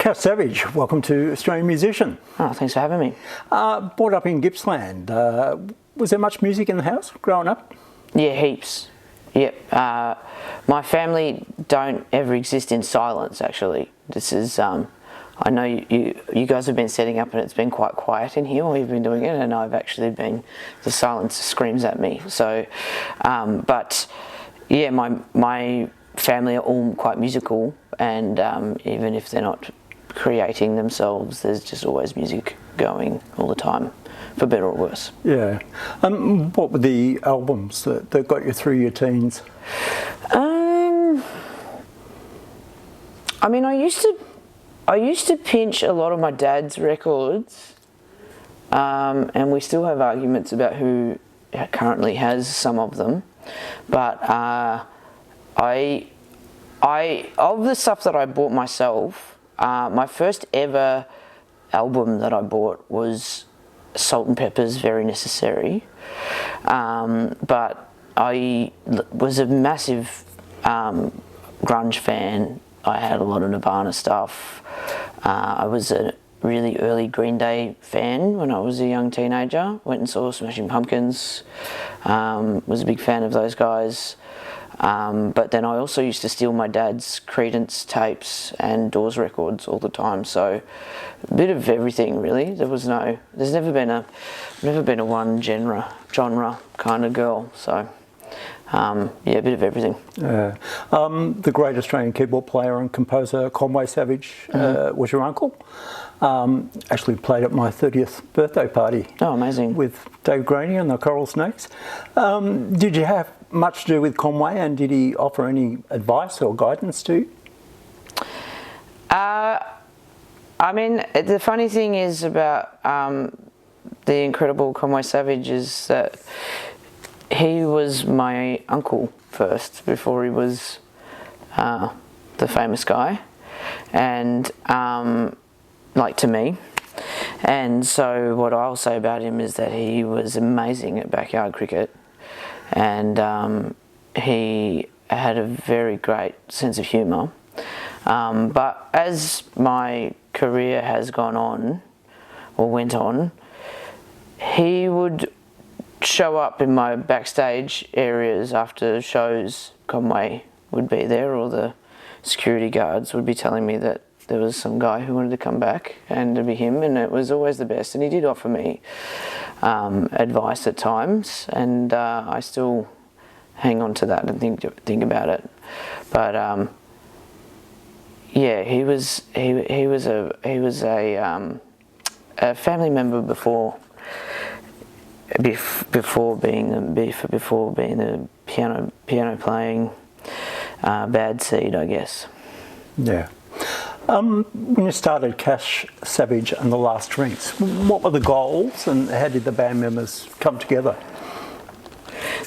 Cass Savage, welcome to Australian Musician. Oh, thanks for having me. Brought up in Gippsland. Was there much music in the house growing up? Yeah, heaps. Yep. My family don't ever exist in silence, actually. This is, I know you guys have been setting up and it's been quite quiet in here while you've been doing it, and I've actually been, the silence screams at me. So, but yeah, my family are all quite musical, and even if they're not creating themselves, there's just always music going all the time, for better or worse. Yeah. What were the albums that got you through your teens? I mean, I used to pinch a lot of my dad's records, and we still have arguments about who currently has some of them. But of the stuff that I bought myself, my first ever album that I bought was Salt and Pepper's Very Necessary. But I was a massive grunge fan. I had a lot of Nirvana stuff. I was a really early Green Day fan when I was a young teenager. Went and saw Smashing Pumpkins. Was a big fan of those guys. But then I also used to steal my dad's Creedence tapes and Doors records all the time. So a bit of everything, really. There's never been a one genre kind of girl. So yeah, a bit of everything. The great Australian keyboard player and composer Conway Savage was your uncle. Actually played at my 30th birthday party. Oh, amazing. With Dave Graney and the Coral Snakes. Did you have much to do with Conway, and did he offer any advice or guidance to you? I mean, the funny thing is about the incredible Conway Savage is that he was my uncle first before he was the famous guy, and like to me. And so what I'll say about him is that he was amazing at backyard cricket, and he had a very great sense of humour. But as my career has gone on, or went on, he would show up in my backstage areas after shows. Conway would be there, or the security guards would be telling me that there was some guy who wanted to come back and to be him, and it was always the best. And he did offer me advice at times, and I still hang on to that and think about it. But yeah, he was a family member before being the piano playing bad seed, I guess. Yeah. When you started Cass Savage and the Last Drinks, what were the goals, and how did the band members come together?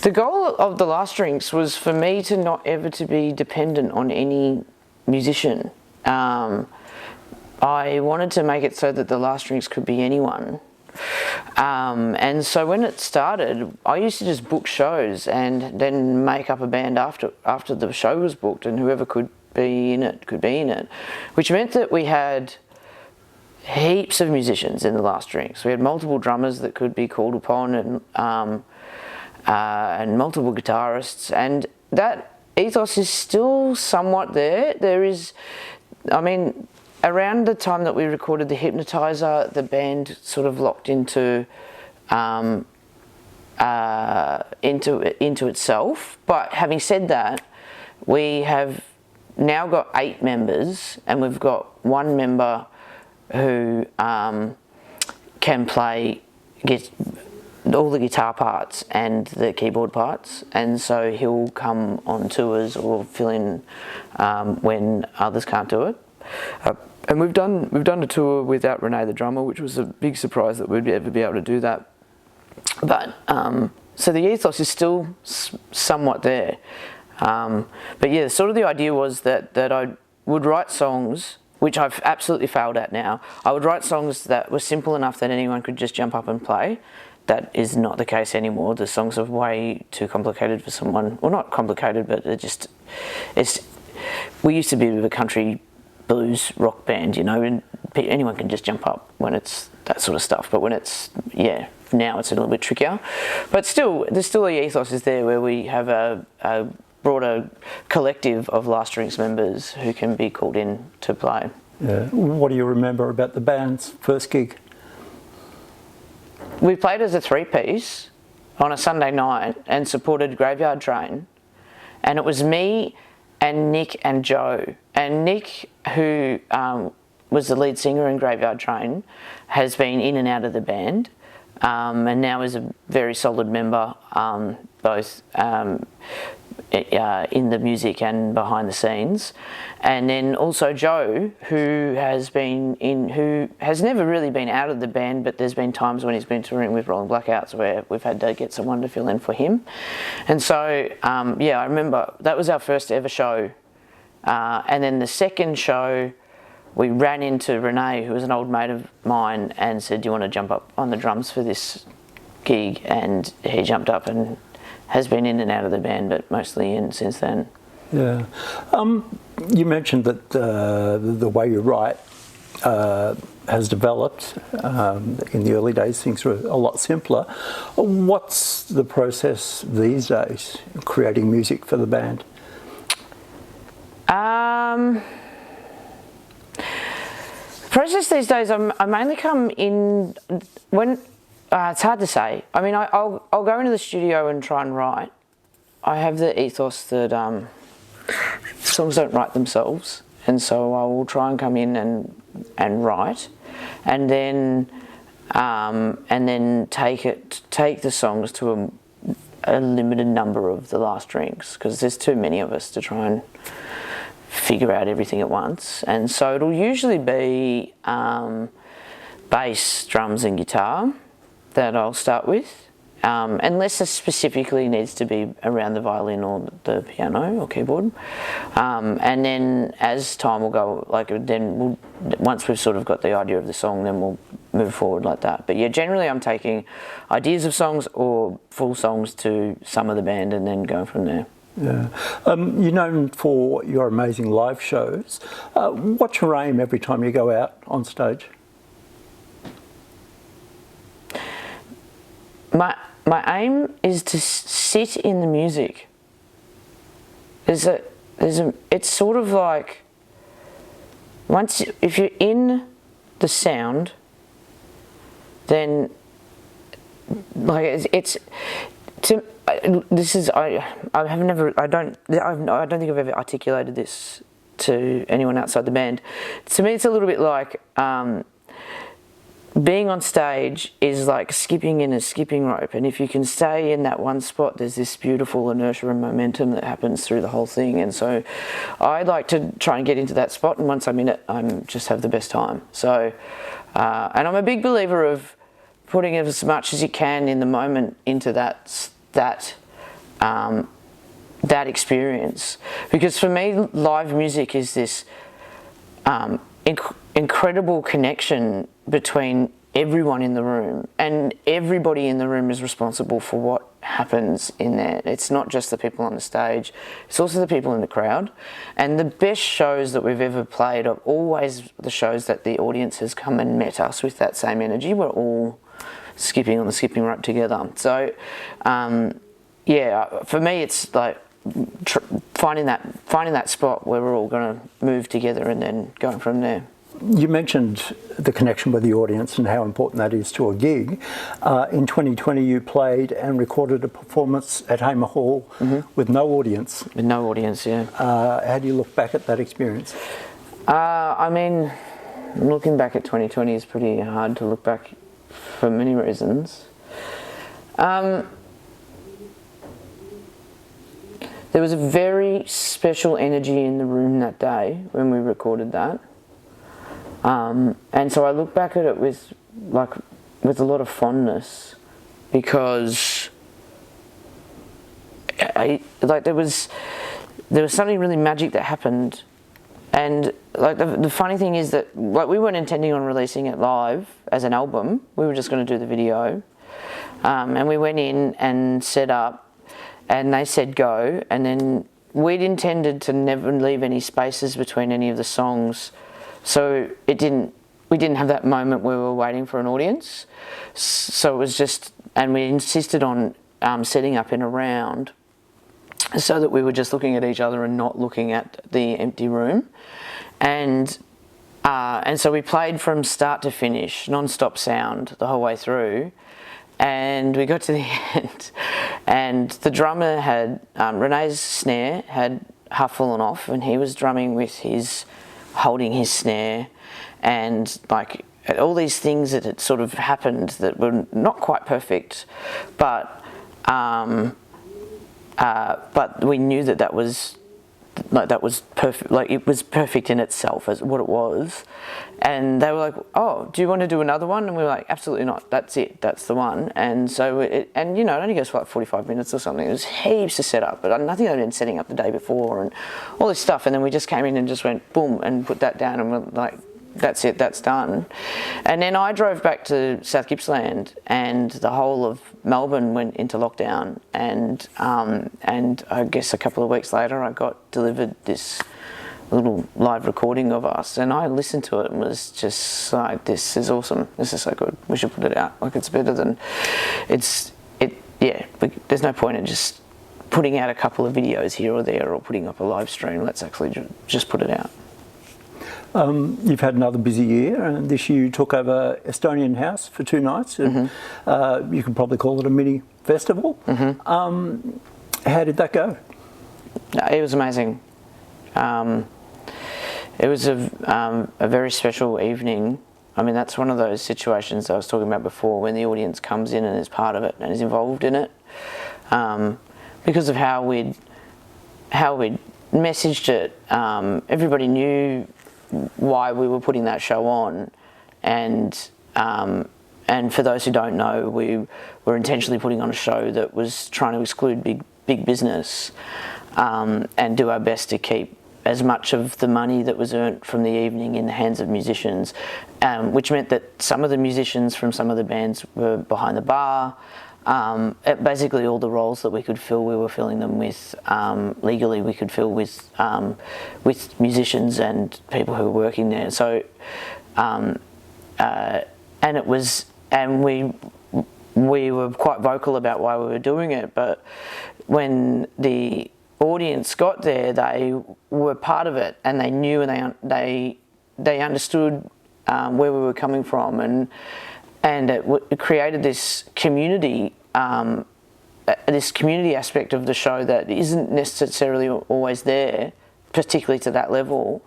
The goal of the Last Drinks was for me to not ever to be dependent on any musician. I wanted to make it so that the Last Drinks could be anyone. And so when it started, I used to just book shows and then make up a band after the show was booked, and whoever could be in it, which meant that we had heaps of musicians in the Last Drinks. We had multiple drummers that could be called upon, and multiple guitarists, and that ethos is still somewhat there. There is, I mean, around the time that we recorded The Hypnotizer, the band sort of locked into itself. But having said that, we have now got 8 members, and we've got one member who can play all the guitar parts and the keyboard parts, and so he'll come on tours or fill in when others can't do it. And we've done a tour without Renee the drummer, which was a big surprise that we'd ever be able to do that. But so the ethos is still somewhat there. But yeah, sort of the idea was that I would write songs, which I've absolutely failed at now. I would write songs that were simple enough that anyone could just jump up and play. That is not the case anymore. The songs are way too complicated for someone. Well, not complicated, but we used to be a bit of a country blues rock band, you know, and anyone can just jump up when it's that sort of stuff. But when it's, yeah, now it's a little bit trickier. But still, there's still the ethos is there where we have a broader collective of Last Drinks members who can be called in to play. Yeah. What do you remember about the band's first gig? We played as a three-piece on a Sunday night and supported Graveyard Train, and it was me and Nick and Joe. And Nick, who was the lead singer in Graveyard Train, has been in and out of the band, and now is a very solid member, both in the music and behind the scenes. And then also Joe, who has never really been out of the band, but there's been times when he's been touring with Rolling Blackouts where we've had to get someone to fill in for him. And so, yeah, I remember that was our first ever show. And then the second show, we ran into Renee, who was an old mate of mine, and said, "Do you want to jump up on the drums for this gig?" And he jumped up and has been in and out of the band, but mostly in since then. Yeah. You mentioned that the way you write has developed. In the early days, things were a lot simpler. What's the process these days, creating music for the band? Process these days, I mainly come in when it's hard to say. I mean, I'll go into the studio and try and write. I have the ethos that songs don't write themselves, and so I will try and come in and write, and then take the songs to a limited number of the Last Drinks, because there's too many of us to try and figure out everything at once. And so it'll usually be bass, drums and guitar that I'll start with, unless it specifically needs to be around the violin or the piano or keyboard. And then as time will go, once we've sort of got the idea of the song, then we'll move forward like that. But yeah, generally I'm taking ideas of songs or full songs to some of the band and then going from there. Yeah. You're known for your amazing live shows. What's your aim every time you go out on stage? My aim is to sit in the music. It's sort of like, if you're in the sound, then like I don't think I've ever articulated this to anyone outside the band. To me, it's a little bit like being on stage is like skipping in a skipping rope, and if you can stay in that one spot, there's this beautiful inertia and momentum that happens through the whole thing. And so I like to try and get into that spot, and once I'm in it, I'm just have the best time. So and I'm a big believer of putting as much as you can in the moment into that experience, because for me live music is this incredible connection between everyone in the room, and everybody in the room is responsible for what happens in there. It's not just the people on the stage, it's also the people in the crowd. And the best shows that we've ever played are always the shows that the audience has come and met us with that same energy. We're all skipping on the skipping rope together. So yeah, for me it's like finding that spot where we're all going to move together and then going from there. You mentioned the connection with the audience and how important that is to a gig. In 2020 you played and recorded a performance at Hamer Hall with no audience. With no audience, yeah. How do you look back at that experience? I mean, looking back at 2020 is pretty hard to look back for many reasons. There was a very special energy in the room that day when we recorded that. And so I look back at it with a lot of fondness, because there was something really magic that happened. And like the funny thing is that like we weren't intending on releasing it live as an album. We were just going to do the video, and we went in and set up, and they said go, and then we'd intended to never leave any spaces between any of the songs, so we didn't have that moment where we were waiting for an audience. So it was just, and we insisted on setting up in a round so that we were just looking at each other and not looking at the empty room. And so we played from start to finish, non-stop sound the whole way through. And we got to the end, and the drummer had, Renee's snare had half fallen off, and he was drumming with holding his snare, and like all these things that had sort of happened that were not quite perfect, but we knew that was perfect, like it was perfect in itself as what it was. And they were like, "Oh, do you want to do another one?" And we were like, "Absolutely not. That's it. That's the one." And so it only goes for like 45 minutes or something. It was heaps to set up, but nothing I'd been setting up the day before and all this stuff. And then we just came in and just went boom and put that down, and we're like, "That's it. That's done." And then I drove back to South Gippsland, and the whole of Melbourne went into lockdown. And I guess a couple of weeks later, I got delivered this little live recording of us, and I listened to it and was just like, "This is awesome. This is so good. We should put it out. Like, it's better than there's no point in just putting out a couple of videos here or there or putting up a live stream. Let's actually just put it out." You've had another busy year, and this year you took over Estonian House for 2 nights, and you could probably call it a mini festival. How did that go? It was amazing. It was a very special evening. I mean, that's one of those situations I was talking about before, when the audience comes in and is part of it and is involved in it, because of how we'd messaged it. Everybody knew why we were putting that show on, and for those who don't know, we were intentionally putting on a show that was trying to exclude big business, and do our best to keep as much of the money that was earned from the evening in the hands of musicians, which meant that some of the musicians from some of the bands were behind the bar. Basically all the roles that we could fill, we were filling them with, legally we could fill with musicians and people who were working there. So, and we were quite vocal about why we were doing it, but when the audience got there, they were part of it, and they knew, and they understood where we were coming from, and it created this community aspect of the show that isn't necessarily always there, particularly to that level.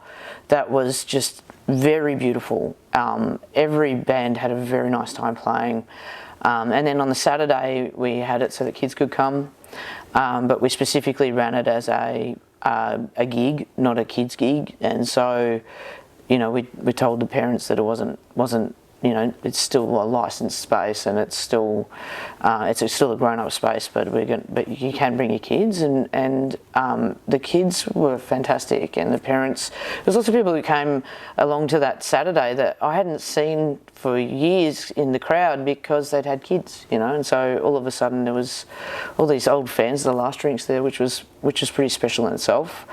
That was just very beautiful. Every band had a very nice time playing, and then on the Saturday we had it so that kids could come, but we specifically ran it as a gig, not a kids gig, and so we told the parents that it wasn't it's still a licensed space, and it's still a grown-up space, but you can bring your kids, and the kids were fantastic, and the parents. There's lots of people who came along to that Saturday that I hadn't seen for years in the crowd because they'd had kids, and so all of a sudden there was all these old fans of the Last Drinks there, which was pretty special in itself.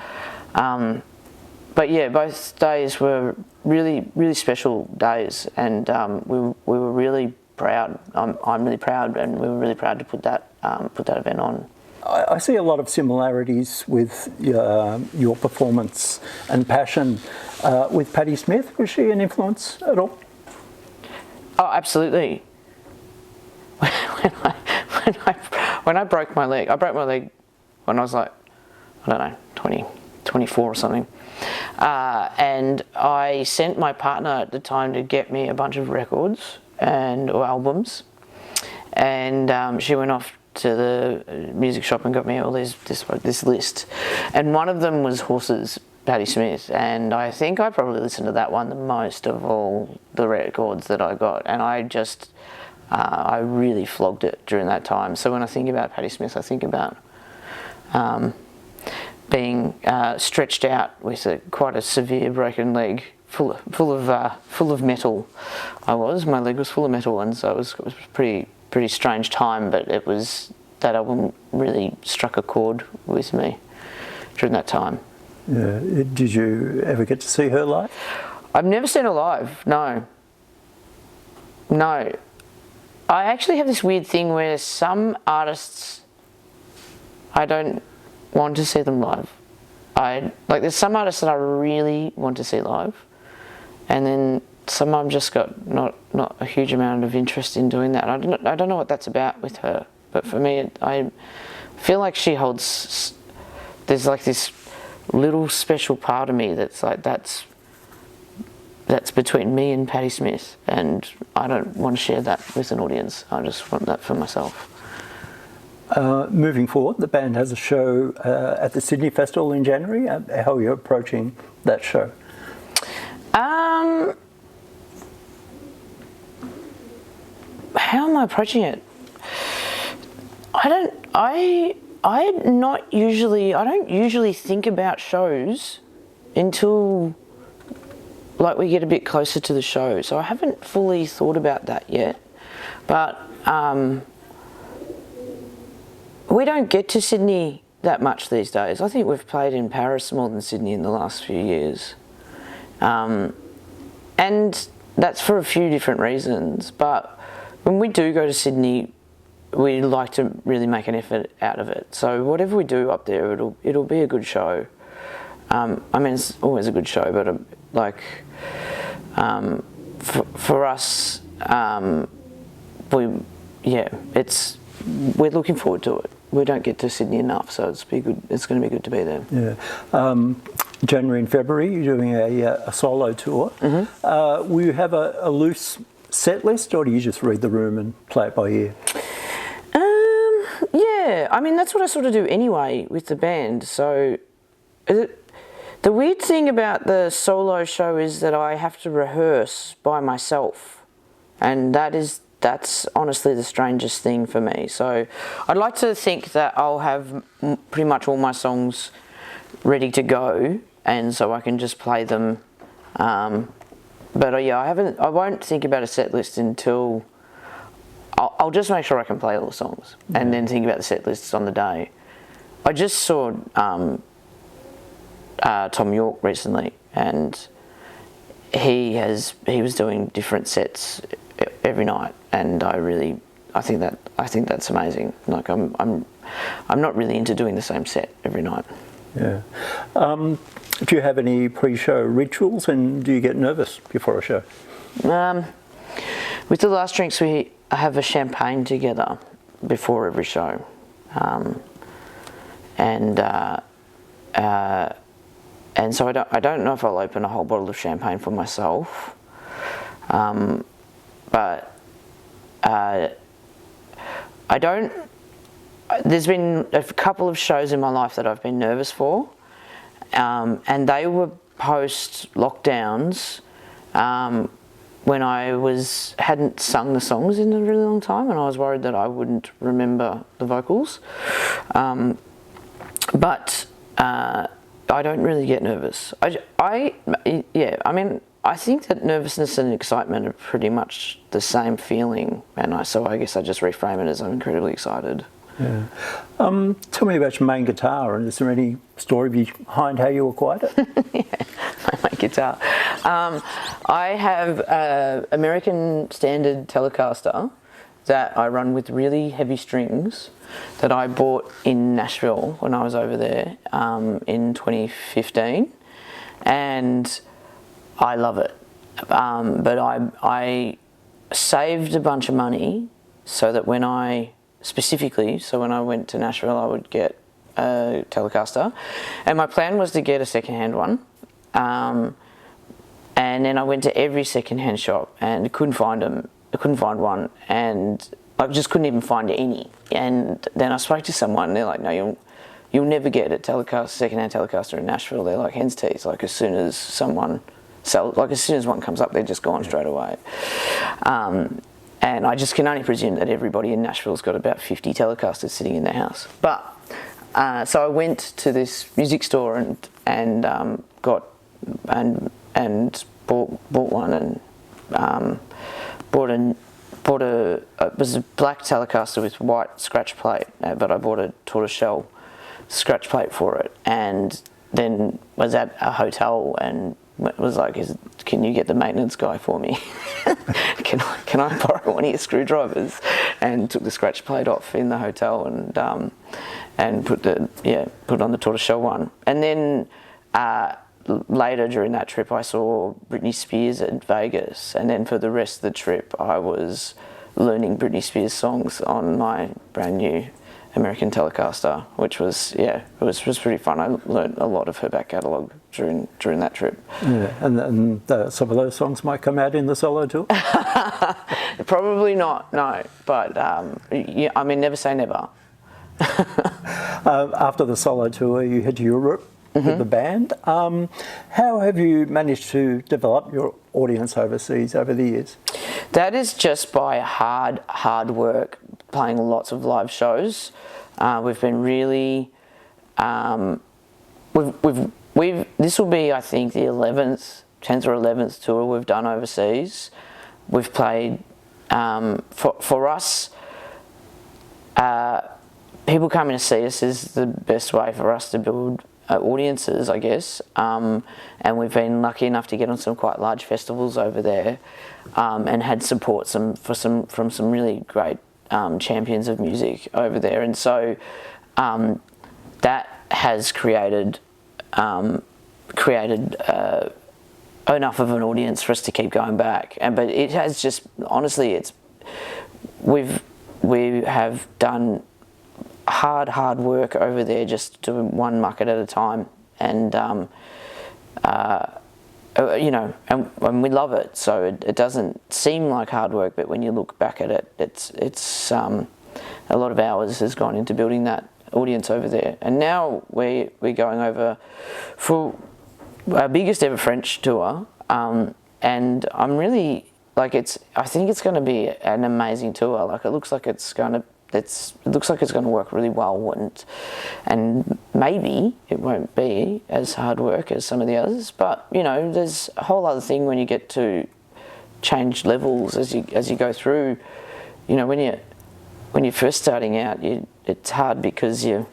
But yeah, both days were really, really special days, and we were really proud. I'm really proud, and we were really proud to put that event on. I see a lot of similarities with your performance and passion with Patti Smith. Was she an influence at all? Oh, absolutely. When I broke my leg, when I was like, I don't know, 24 or something. And I sent my partner at the time to get me a bunch of records or albums, and she went off to the music shop and got me all this list, and one of them was Horses, Patti Smith, and I think I probably listened to that one the most of all the records that I got, and I really flogged it during that time. So when I think about Patti Smith, I think about being stretched out with quite a severe broken leg, full of metal. My leg was full of metal, and so it was a pretty strange time. But that album really struck a chord with me. during that time. Yeah. Did you ever get to see her live? I've never seen her live, no. No. I actually have this weird thing where some artists, I don't want to see them live. There's some artists that I really want to see live, and then some I've just got not a huge amount of interest in doing that. I don't know what that's about with her, but for me, I feel like she holds, there's like this little special part of me that's like, that's between me and Patti Smith, and I don't want to share that with an audience. I just want that for myself. Moving forward, the band has a show at the Sydney Festival in January. How are you approaching that show? How am I approaching it? I don't usually think about shows until like we get a bit closer to the show. So I haven't fully thought about that yet. But we don't get to Sydney that much these days. I think we've played in Paris more than Sydney in the last few years. And that's for a few different reasons. But when we do go to Sydney, we like to really make an effort out of it. So whatever we do up there, it'll be a good show. I mean, it's always a good show, but for us, we're looking forward to it. We don't get to Sydney enough, so it's going to be good to be there. Yeah. January and February, you're doing a solo tour. Mm-hmm. Will you have a loose set list, or do you just read the room and play it by ear? Yeah, I mean, that's what I sort of do anyway with the band. So the weird thing about the solo show is that I have to rehearse by myself, and that's honestly the strangest thing for me. So I'd like to think that I'll have pretty much all my songs ready to go, and so I can just play them. But I won't think about a set list until I'll just make sure I can play all the songs, and then think about the set lists on the day. I just saw Tom York recently, and he was doing different sets every night, and I think that's amazing. Like I'm not really into doing the same set every night. Yeah. Do you have any pre-show rituals, and do you get nervous before a show? With the Last Drinks, we have a champagne together before every show, and so I don't know if I'll open a whole bottle of champagne for myself, but I don't. There's been a couple of shows in my life that I've been nervous for, and they were post lockdowns, when I hadn't sung the songs in a really long time, and I was worried that I wouldn't remember the vocals. But I don't really get nervous. I mean, I think that nervousness and excitement are pretty much the same feeling, and so I guess I just reframe it as I'm incredibly excited. Yeah. Tell me about your main guitar, and is there any story behind how you acquired it? Yeah, my main guitar. I have an American Standard Telecaster that I run with really heavy strings that I bought in Nashville when I was over there in 2015, and I love it. But I saved a bunch of money so that when I went to Nashville, I would get a Telecaster, and my plan was to get a secondhand one. And then I went to every secondhand shop and couldn't find them. I couldn't find one, and I just couldn't even find any. And then I spoke to someone, and they're like, "No, you'll never get a secondhand Telecaster in Nashville. They're like hen's teeth. Like as soon as one comes up, they're just gone straight away." And I just can only presume that everybody in Nashville's got about 50 Telecasters sitting in their house. But so I went to this music store and bought one, and it was a black Telecaster with white scratch plate, but I bought a tortoiseshell scratch plate for it, and then was at a hotel and was like, can you get the maintenance guy for me? can I borrow one of your screwdrivers? And took the scratch plate off in the hotel and put on the tortoiseshell one. And then later during that trip, I saw Britney Spears at Vegas, and then for the rest of the trip, I was learning Britney Spears songs on my brand new American Telecaster, which was it was pretty fun. I learned a lot of her back catalogue during that trip. Yeah, and some of those songs might come out in the solo tour. Probably not, no. But I mean, never say never. After the solo tour, you head to Europe with the band. How have you managed to develop your audience overseas over the years? That is just by hard work, playing lots of live shows. We've been really, this will be, I think, the 10th or 11th tour we've done overseas. We've played, for us, people coming to see us is the best way for us to build audiences, I guess. And we've been lucky enough to get on some quite large festivals over there, and had support from some really great champions of music over there. And so that has created enough of an audience for us to keep going back. But it has just, honestly, we have done hard work over there, just doing one market at a time, and and we love it. So it doesn't seem like hard work, but when you look back at it, it's a lot of hours has gone into building that audience over there. And now we're going over for our biggest ever French tour, and I'm really I think it's going to be an amazing tour. Like, it looks like it's going to work really well, and maybe it won't be as hard work as some of the others, but there's a whole other thing when you get to change levels as you go through. When you're first starting out, it's hard because you're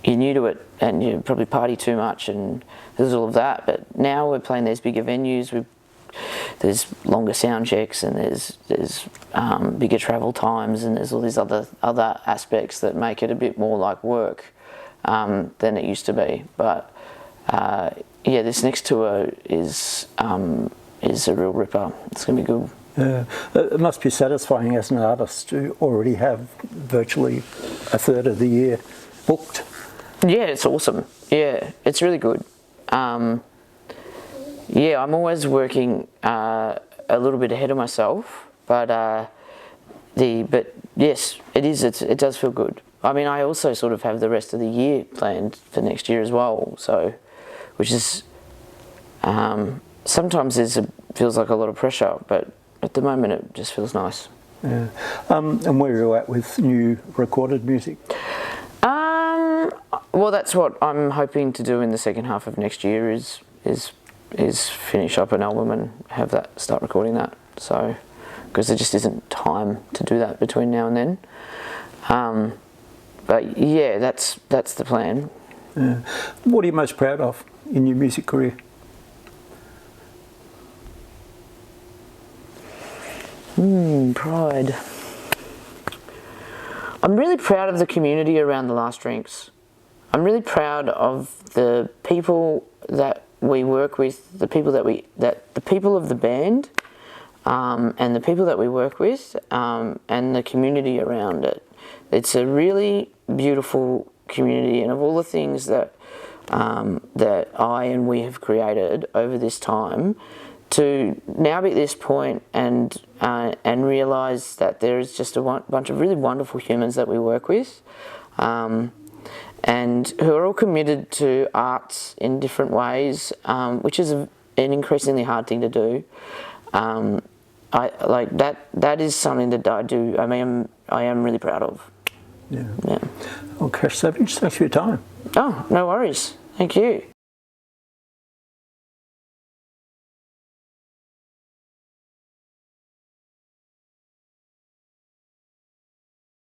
new to it and you probably party too much, and there's all of that. But now we're playing these bigger venues. There's longer sound checks, and there's bigger travel times, and there's all these other aspects that make it a bit more like work than it used to be. But this next tour is a real ripper. It's going to be good. Yeah, it must be satisfying as an artist to already have virtually a third of the year booked. Yeah, it's awesome. Yeah, it's really good. I'm always working a little bit ahead of myself, but yes, it is. It does feel good. I mean, I also sort of have the rest of the year planned for next year as well. So, which is sometimes feels like a lot of pressure, but at the moment it just feels nice. Yeah. And where are you at with new recorded music? Well, that's what I'm hoping to do in the second half of next year is finish up an album and start recording that. So, because there just isn't time to do that between now and then. But yeah, that's the plan. Yeah. What are you most proud of in your music career? Pride. I'm really proud of the community around The Last Drinks. I'm really proud of the people that we work with, the people of the band, and the people that we work with, and the community around it. It's a really beautiful community, and of all the things that I and we have created over this time, to now be at this point and realise that there is just a bunch of really wonderful humans that we work with, and who are all committed to arts in different ways, which is an increasingly hard thing to do. I like that is something that I do. I mean, I am really proud of. Yeah. Well, Cash Savage, thanks for your time. Oh, no worries. Thank you.